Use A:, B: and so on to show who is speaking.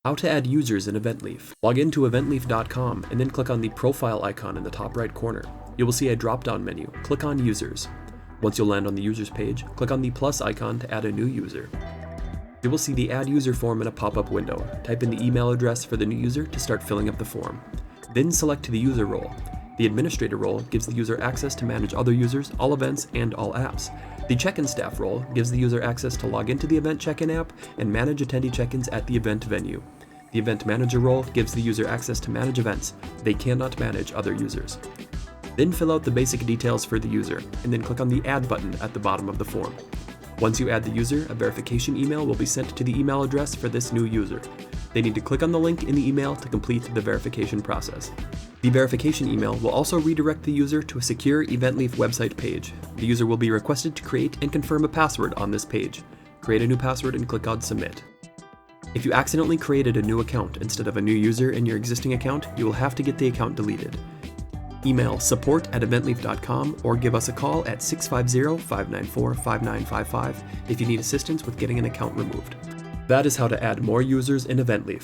A: How to add users in Eventleaf. Log in to eventleaf.com and then click on the profile icon in the top right corner. You will see a drop-down menu. Click on Users. Once you'll land on the users page, click on the plus icon to add a new user. You will see the Add User form in a pop-up window. Type in the email address for the new user to start filling up the form. Then select the user role. The administrator role gives the user access to manage other users, all events, and all apps. The check-in staff role gives the user access to log into the event check-in app and manage attendee check-ins at the event venue. The event manager role gives the user access to manage events. They cannot manage other users. Then fill out the basic details for the user, and then click on the Add button at the bottom of the form. Once you add the user, a verification email will be sent to the email address for this new user. They need to click on the link in the email to complete the verification process. The verification email will also redirect the user to a secure Eventleaf website page. The user will be requested to create and confirm a password on this page. Create a new password and click on Submit. If you accidentally created a new account instead of a new user in your existing account, you will have to get the account deleted. Email support@eventleaf.com or give us a call at 650-594-5955 if you need assistance with getting an account removed. That is how to add more users in Eventleaf.